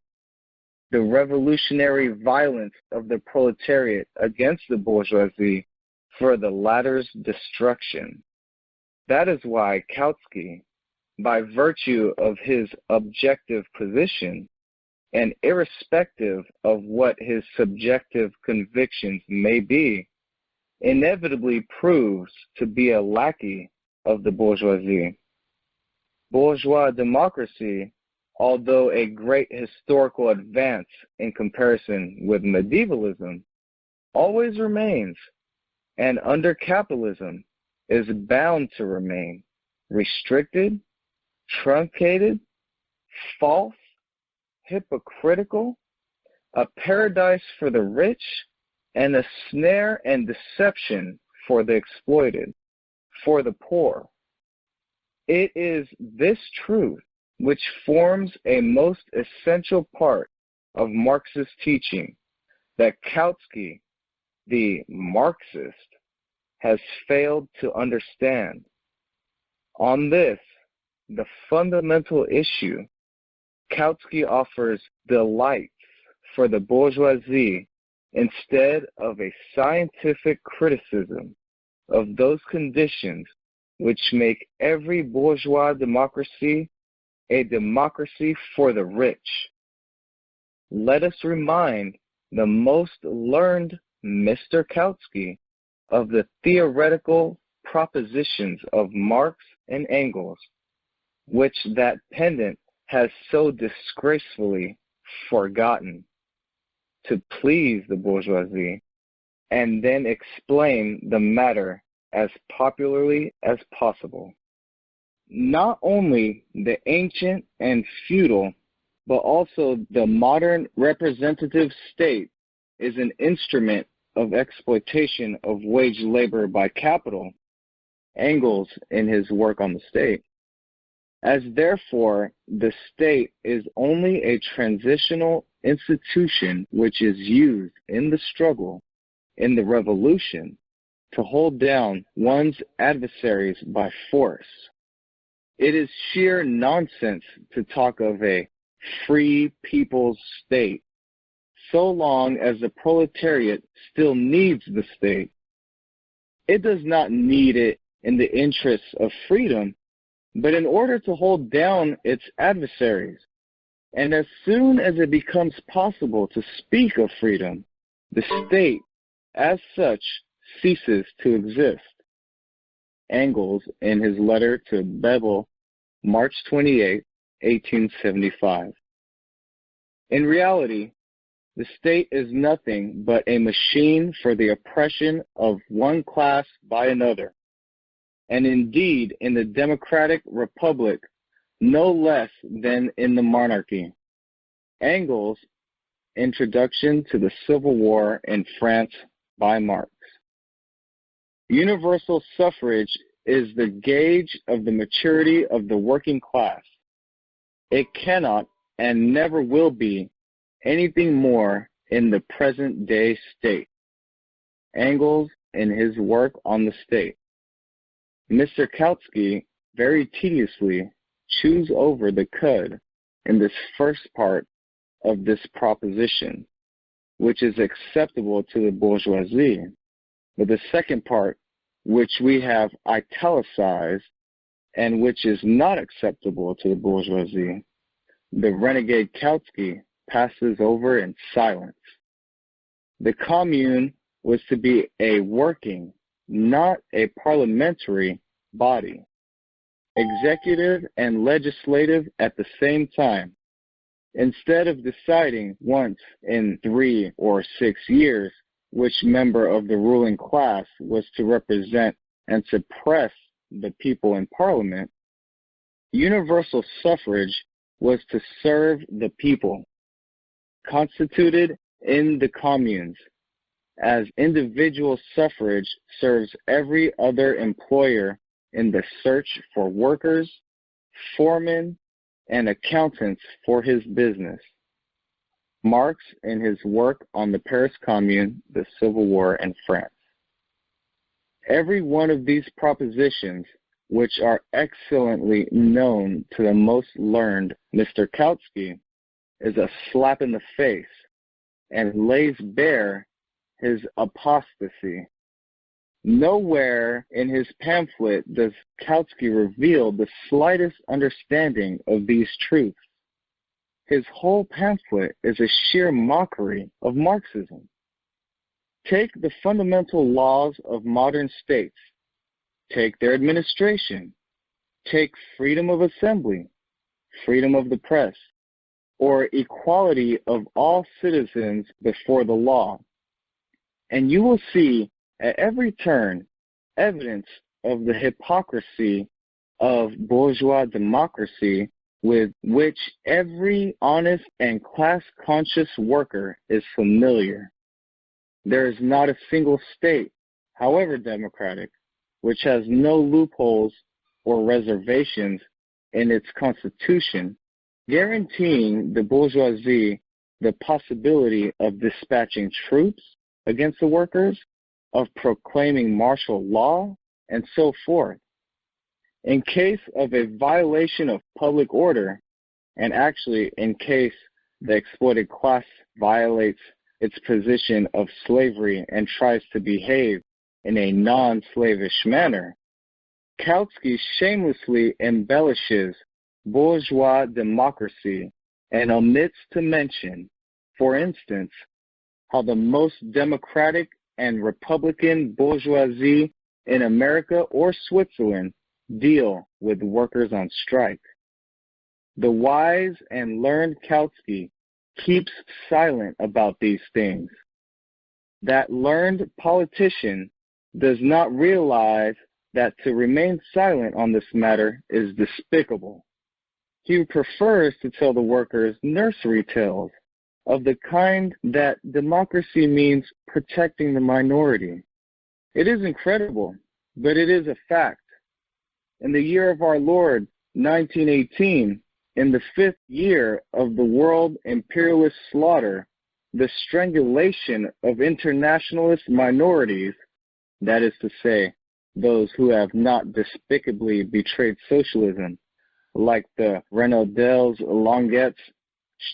the revolutionary violence of the proletariat against the bourgeoisie for the latter's destruction. That is why Kautsky, by virtue of his objective position, and irrespective of what his subjective convictions may be, inevitably proves to be a lackey of the bourgeoisie. Bourgeois democracy, although a great historical advance in comparison with medievalism, always remains, and under capitalism is bound to remain, restricted, truncated, false, hypocritical, a paradise for the rich, and a snare and deception for the exploited, for the poor. It is this truth which forms a most essential part of Marxist teaching that Kautsky, the Marxist, has failed to understand. On this, the fundamental issue, Kautsky offers delights for the bourgeoisie instead of a scientific criticism of those conditions which make every bourgeois democracy a democracy for the rich. Let us remind the most learned Mr. Kautsky of the theoretical propositions of Marx and Engels, which that pedant has so disgracefully forgotten, to please the bourgeoisie, and then explain the matter as popularly as possible. Not only the ancient and feudal, but also the modern representative state is an instrument of exploitation of wage labor by capital, Engels in his work on the state. As therefore the state is only a transitional institution which is used in the struggle, in the revolution, to hold down one's adversaries by force, it is sheer nonsense to talk of a free people's state, so long as the proletariat still needs the state. It does not need it in the interests of freedom, but in order to hold down its adversaries. And as soon as it becomes possible to speak of freedom, the state, as such, ceases to exist. Engels in his letter to Bebel, March 28, 1875. In reality, the state is nothing but a machine for the oppression of one class by another, and indeed in the democratic republic no less than in the monarchy. Engels, Introduction to the Civil War in France by Marx. Universal suffrage is the gauge of the maturity of the working class. It cannot and never will be anything more in the present day state. Engels in his work on the state. Mr. Kautsky very tediously chews over the cud in this first part of this proposition, which is acceptable to the bourgeoisie, but the second part, which we have italicized and which is not acceptable to the bourgeoisie, the renegade Kautsky passes over in silence. The Commune was to be a working, not a parliamentary body, executive and legislative at the same time. Instead of deciding once in 3 or 6 years which member of the ruling class was to represent and suppress the people in parliament, universal suffrage was to serve the people, constituted in the communes, as individual suffrage serves every other employer in the search for workers, foremen, and accountants for his business. Marx in his work on the Paris Commune, the Civil War, and France. Every one of these propositions, which are excellently known to the most learned Mr. Kautsky, is a slap in the face and lays bare his apostasy. Nowhere in his pamphlet does Kautsky reveal the slightest understanding of these truths. His whole pamphlet is a sheer mockery of Marxism. Take the fundamental laws of modern states. Take their administration. Take freedom of assembly, freedom of the press, or equality of all citizens before the law. And you will see at every turn evidence of the hypocrisy of bourgeois democracy with which every honest and class-conscious worker is familiar. There is not a single state, however democratic, which has no loopholes or reservations in its constitution, guaranteeing the bourgeoisie the possibility of dispatching troops against the workers, of proclaiming martial law, and so forth. In case of a violation of public order, and actually in case the exploited class violates its position of slavery and tries to behave in a non-slavish manner, Kautsky shamelessly embellishes bourgeois democracy and omits to mention, for instance, how the most democratic and republican bourgeoisie in America or Switzerland deal with workers on strike. The wise and learned Kautsky keeps silent about these things. That learned politician does not realize that to remain silent on this matter is despicable. He prefers to tell the workers nursery tales of the kind that democracy means protecting the minority. It is incredible, but it is a fact. In the year of our Lord, 1918, in the 5th year of the world imperialist slaughter, the strangulation of internationalist minorities, that is to say, those who have not despicably betrayed socialism, like the Renaudels, Longuettes,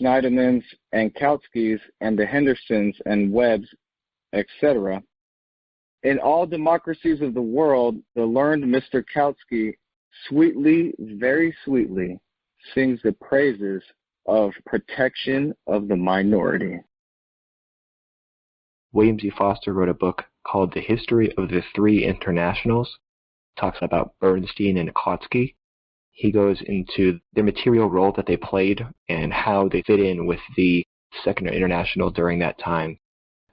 Scheidemanns, and Kautskys, and the Hendersons and Webbs, etc. In all democracies of the world, the learned Mr. Kautsky sweetly, very sweetly, sings the praises of protection of the minority. William Z. Foster wrote a book called The History of the Three Internationals. It talks about Bernstein and Kautsky. He goes into the material role that they played and how they fit in with the Second International during that time,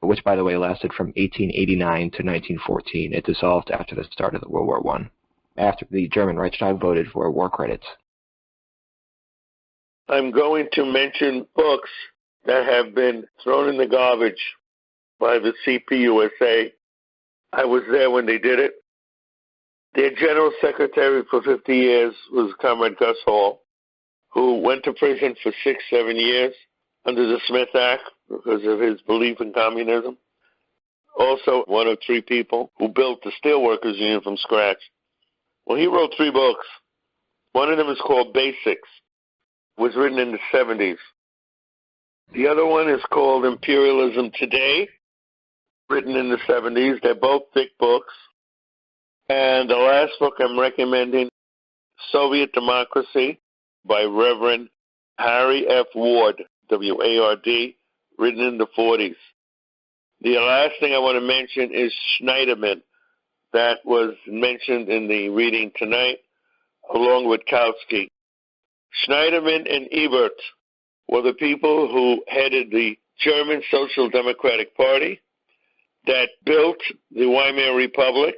which, by the way, lasted from 1889 to 1914. It dissolved after the start of the World War I, after the German Reichstag voted for war credits. I'm going to mention books that have been thrown in the garbage by the CPUSA. I was there when they did it. Their general secretary for 50 years was Comrade Gus Hall, who went to prison for 6-7 years under the Smith Act because of his belief in communism. Also, one of 3 people who built the Steelworkers Union from scratch. Well, he wrote 3 books. One of them is called Basics. It was written in the 70s. The other one is called Imperialism Today, written in the 70s. They're both thick books. And the last book I'm recommending, Soviet Democracy, by Reverend Harry F. Ward, W-A-R-D, written in the 40s. The last thing I want to mention is Scheidemann, that was mentioned in the reading tonight, along with Kautsky. Scheidemann and Ebert were the people who headed the German Social Democratic Party, that built the Weimar Republic,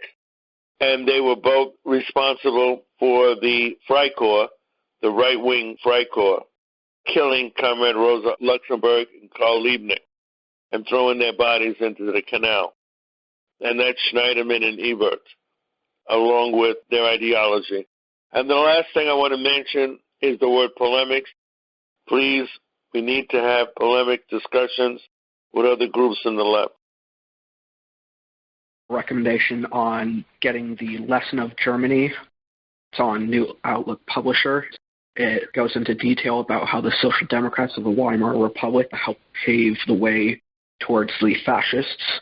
and they were both responsible for the Freikorps, the right-wing Freikorps, killing Comrade Rosa Luxemburg and Karl Liebknecht and throwing their bodies into the canal. And that's Scheidemann and Ebert, along with their ideology. And the last thing I want to mention is the word polemics. Please, we need to have polemic discussions with other groups in the left. Recommendation on getting the Lesson of Germany. It's on New Outlook Publisher. It goes into detail about how the Social Democrats of the Weimar Republic helped pave the way towards the fascists.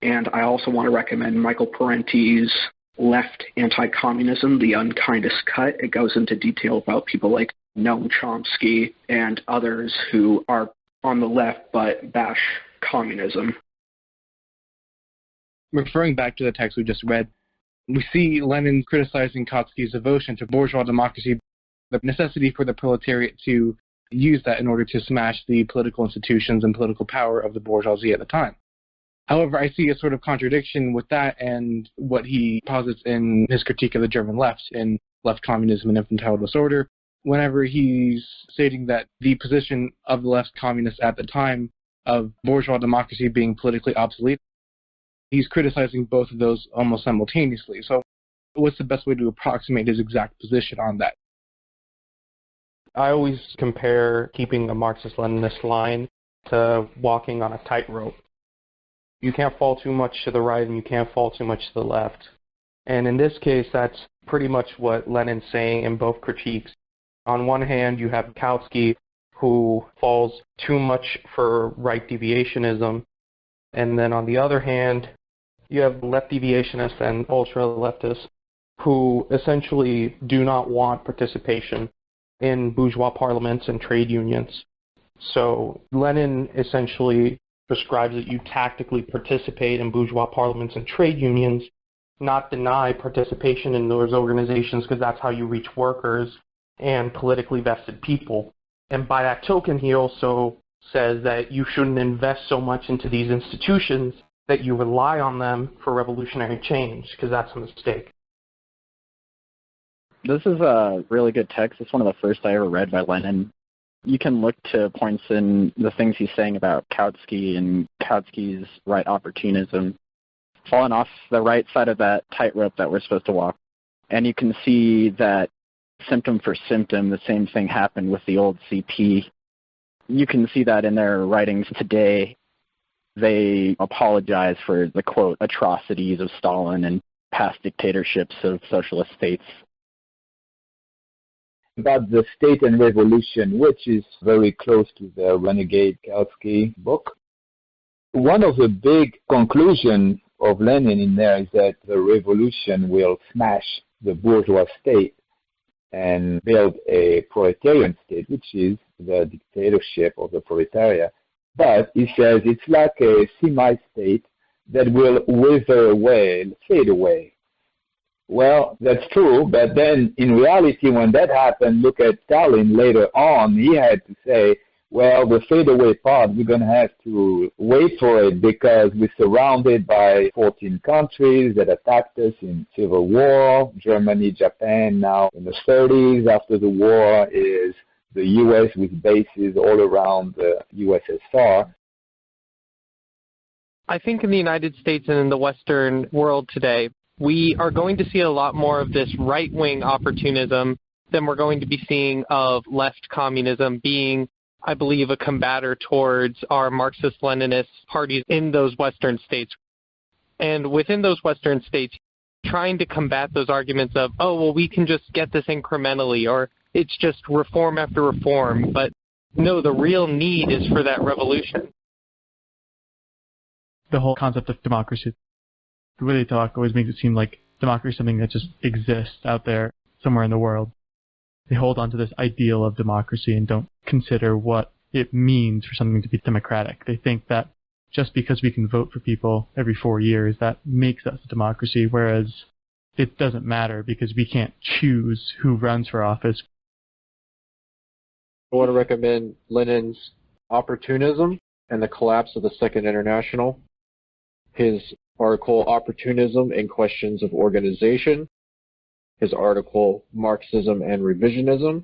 And I also want to recommend Michael Parenti's Left Anti-Communism, The Unkindest Cut. It goes into detail about people like Noam Chomsky and others who are on the left but bash communism. Referring back to the text we just read, we see Lenin criticizing Kautsky's devotion to bourgeois democracy, the necessity for the proletariat to use that in order to smash the political institutions and political power of the bourgeoisie at the time. However, I see a sort of contradiction with that and what he posits in his critique of the German left in Left Communism and Infantile Disorder, whenever he's stating that the position of the left communists at the time of bourgeois democracy being politically obsolete, he's criticizing both of those almost simultaneously. So what's the best way to approximate his exact position on that? I always compare keeping a Marxist-Leninist line to walking on a tightrope. You can't fall too much to the right and you can't fall too much to the left. And in this case, that's pretty much what Lenin's saying in both critiques. On one hand, you have Kautsky, who falls too much for right deviationism. And then on the other hand, you have left deviationists and ultra-leftists who essentially do not want participation in bourgeois parliaments and trade unions. So Lenin essentially prescribes that you tactically participate in bourgeois parliaments and trade unions, not deny participation in those organizations because that's how you reach workers and politically vested people. And by that token, he also says that you shouldn't invest so much into these institutions that you rely on them for revolutionary change, because that's a mistake. This is a really good text. It's one of the first I ever read by Lenin. You can look to points in the things he's saying about Kautsky and Kautsky's right-opportunism, falling off the right side of that tightrope that we're supposed to walk. And you can see that symptom for symptom, the same thing happened with the old CP. You can see that in their writings today. They apologize for the, quote, atrocities of Stalin and past dictatorships of socialist states. About the State and Revolution, which is very close to the Renegade Kautsky book. One of the big conclusions of Lenin in there is that the revolution will smash the bourgeois state and build a proletarian state, which is the dictatorship of the proletariat. But he says it's like a semi-state that will wither away, fade away. Well, that's true, but then in reality, when that happened, look at Stalin later on, he had to say, well, the fadeaway part, we're going to have to wait for it because we're surrounded by 14 countries that attacked us in civil war. Germany, Japan now in the 30s. After the war is the U.S. with bases all around the USSR. I think in the United States and in the Western world today, we are going to see a lot more of this right-wing opportunism than we're going to be seeing of left communism being, I believe, a combator towards our Marxist-Leninist parties in those Western states. And within those Western states, trying to combat those arguments of, oh, well, we can just get this incrementally, or it's just reform after reform. But no, the real need is for that revolution. The whole concept of democracy, the way they talk always makes it seem like democracy is something that just exists out there somewhere in the world. They hold on to this ideal of democracy and don't consider what it means for something to be democratic. They think that just because we can vote for people every 4 years, that makes us a democracy, whereas it doesn't matter because we can't choose who runs for office. I want to recommend Lenin's Opportunism and the Collapse of the Second International. his article Opportunism and Questions of Organization, his article Marxism and Revisionism,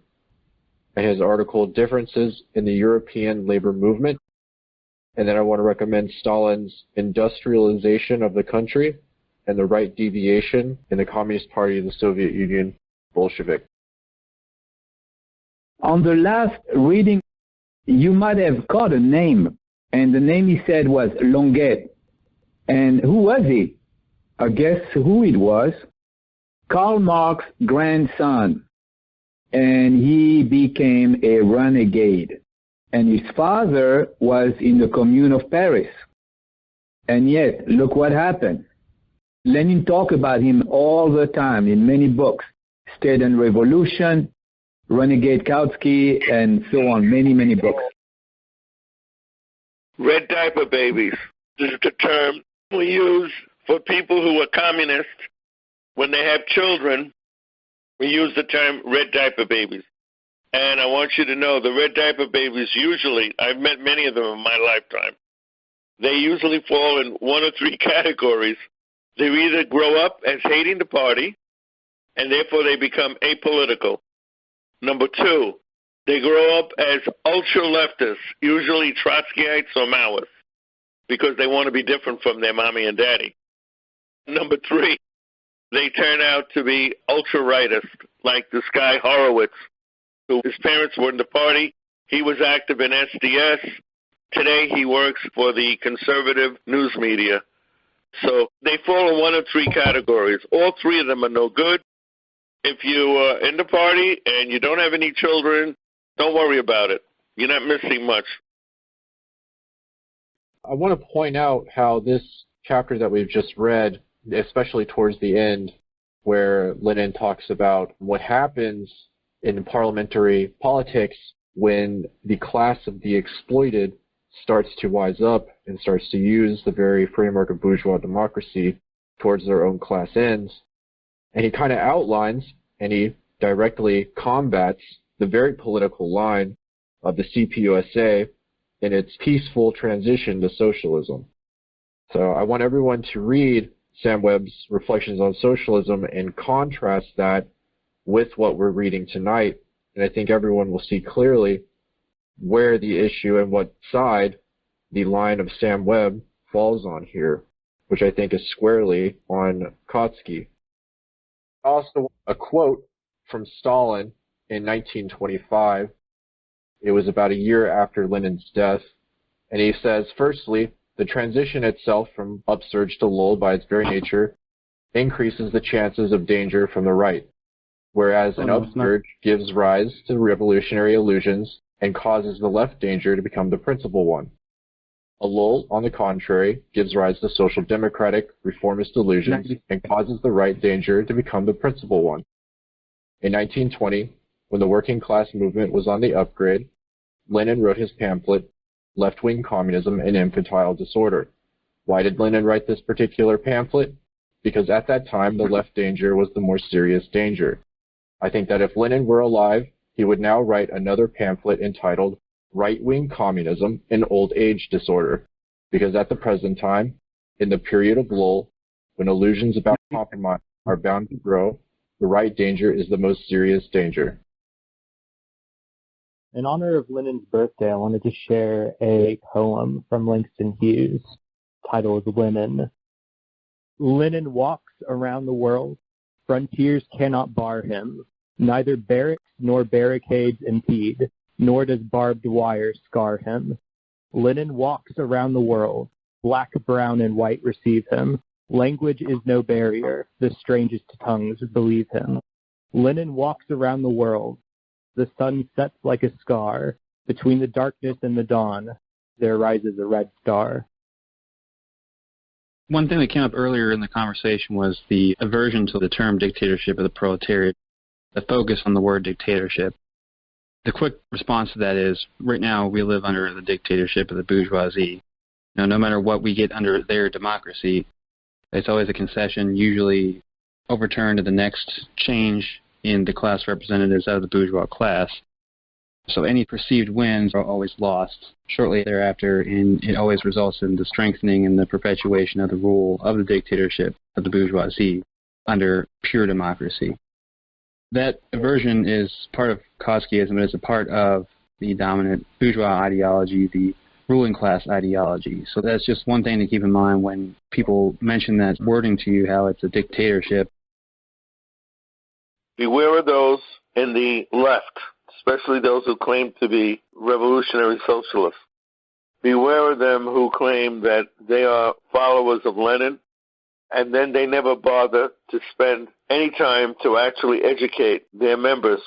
and his article Differences in the European Labor Movement. And then I want to recommend Stalin's Industrialization of the Country and the Right Deviation in the Communist Party of the Soviet Union, Bolshevik. On the last reading, you might have caught a name, and the name he said was Longuet. And who was he? Guess who it was? Karl Marx's grandson. And he became a renegade. And his father was in the Commune of Paris. And yet, look what happened. Lenin talked about him all the time in many books. State and Revolution, Renegade Kautsky, and so on, many, many books. Red diaper babies. This is the term we use for people who are communists. When they have children, we use the term red diaper babies. And I want you to know the red diaper babies usually, I've met many of them in my lifetime, they usually fall in one of three categories. They either grow up as hating the party, and therefore they become apolitical. Number two, they grow up as ultra-leftists, usually Trotskyites or Maoists, because they want to be different from their mommy and daddy. Number three, they turn out to be ultra-rightist, like this guy Horowitz, who his parents were in the party. He was active in SDS. Today he works for the conservative news media. So they fall in one of three categories. All three of them are no good. If you are in the party and you don't have any children, don't worry about it. You're not missing much. I want to point out how this chapter that we've just read, especially towards the end, where Lenin talks about what happens in parliamentary politics when the class of the exploited starts to wise up and starts to use the very framework of bourgeois democracy towards their own class ends. And he kind of outlines and he directly combats the very political line of the CPUSA in its peaceful transition to socialism. So I want everyone to read Sam Webb's Reflections on Socialism and contrast that with what we're reading tonight. And I think everyone will see clearly where the issue and what side the line of Sam Webb falls on here, which I think is squarely on Kautsky. Also, a quote from Stalin in 1925. It was about a year after Lenin's death. And he says, firstly, the transition itself from upsurge to lull by its very nature increases the chances of danger from the right, whereas an upsurge gives rise to revolutionary illusions and causes the left danger to become the principal one. A lull, on the contrary, gives rise to social democratic reformist illusions and causes the right danger to become the principal one. In 1920, when the working class movement was on the upgrade, Lenin wrote his pamphlet, Left-Wing Communism and Infantile Disorder. Why did Lenin write this particular pamphlet? Because at that time, the left danger was the more serious danger. I think that if Lenin were alive, he would now write another pamphlet entitled Right-Wing Communism and Old Age Disorder, because at the present time, in the period of lull, when illusions about compromise are bound to grow, the right danger is the most serious danger. In honor of Lenin's birthday, I wanted to share a poem from Langston Hughes titled Lenin. Lenin walks around the world. Frontiers cannot bar him. Neither barracks nor barricades impede, nor does barbed wire scar him. Lenin walks around the world. Black, brown, and white receive him. Language is no barrier. The strangest tongues believe him. Lenin walks around the world. The sun sets like a scar. Between the darkness and the dawn, there rises a red star. One thing that came up earlier in the conversation was the aversion to the term dictatorship of the proletariat, the focus on the word dictatorship. The quick response to that is, right now we live under the dictatorship of the bourgeoisie. Now, no matter what we get under their democracy, it's always a concession, usually overturned to the next change in the class representatives of the bourgeois class. So any perceived wins are always lost shortly thereafter, and it always results in the strengthening and the perpetuation of the rule of the dictatorship of the bourgeoisie under pure democracy. That aversion is part of Kautskyism, and it's a part of the dominant bourgeois ideology, the ruling class ideology. So that's just one thing to keep in mind when people mention that wording to you, how it's a dictatorship. Beware of those in the left, especially those who claim to be revolutionary socialists. Beware of them who claim that they are followers of Lenin, and then they never bother to spend any time to actually educate their members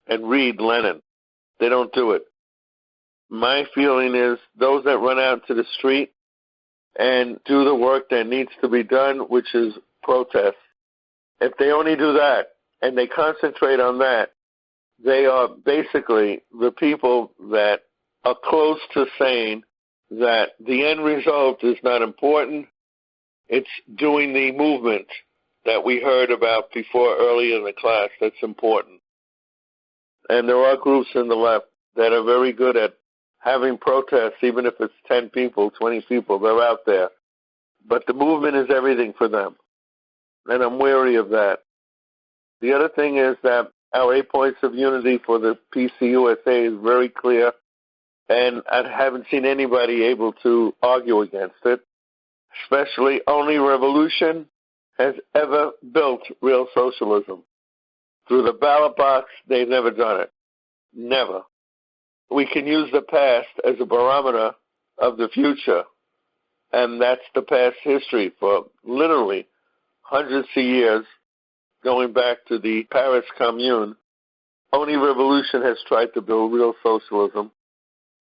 and read Lenin. They don't do it. My feeling is those that run out to the street and do the work that needs to be done, which is protest, if they only do that and they concentrate on that, they are basically the people that are close to saying that the end result is not important. It's doing the movement that we heard about before earlier in the class that's important. And there are groups in the left that are very good at having protests, even if it's 10 people, 20 people, they're out there. But the movement is everything for them. And I'm wary of that. The other thing is that our 8 points of unity for the PCUSA is very clear, and I haven't seen anybody able to argue against it. Especially only revolution has ever built real socialism. Through the ballot box, they've never done it. Never. We can use the past as a barometer of the future, and that's the past history for literally hundreds of years, going back to the Paris Commune. Only revolution has tried to build real socialism.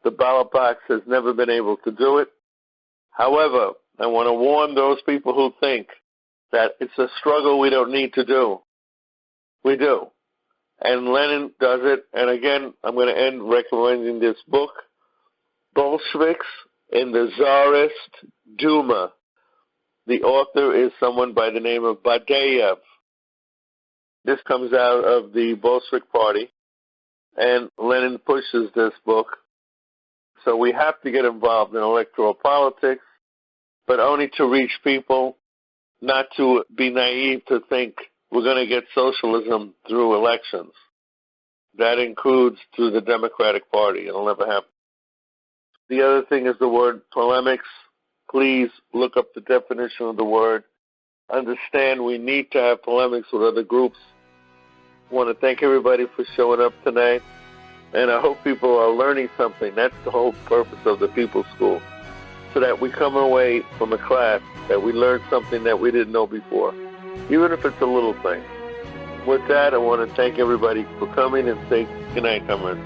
The ballot box has never been able to do it. However, I want to warn those people who think that it's a struggle we don't need to do. We do. And Lenin does it. And again, I'm going to end recommending this book, Bolsheviks in the Tsarist Duma. The author is someone by the name of Badayev. This comes out of the Bolshevik Party, and Lenin pushes this book. So we have to get involved in electoral politics, but only to reach people, not to be naive to think we're going to get socialism through elections. That includes through the Democratic Party. It'll never happen. The other thing is the word polemics. Please look up the definition of the word. Understand we need to have polemics with other groups. I want to thank everybody for showing up tonight, and I hope people are learning something. That's the whole purpose of the People's School, so that we come away from a class that we learned something that we didn't know before, even if it's a little thing. With that, I want to thank everybody for coming and say good night, comrades.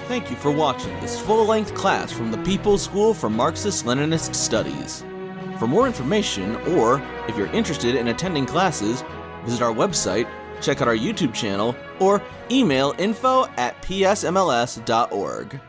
Thank you for watching this full-length class from the People's School for Marxist-Leninist Studies. For more information, or if you're interested in attending classes, visit our website, check out our YouTube channel, or email info@psmls.org.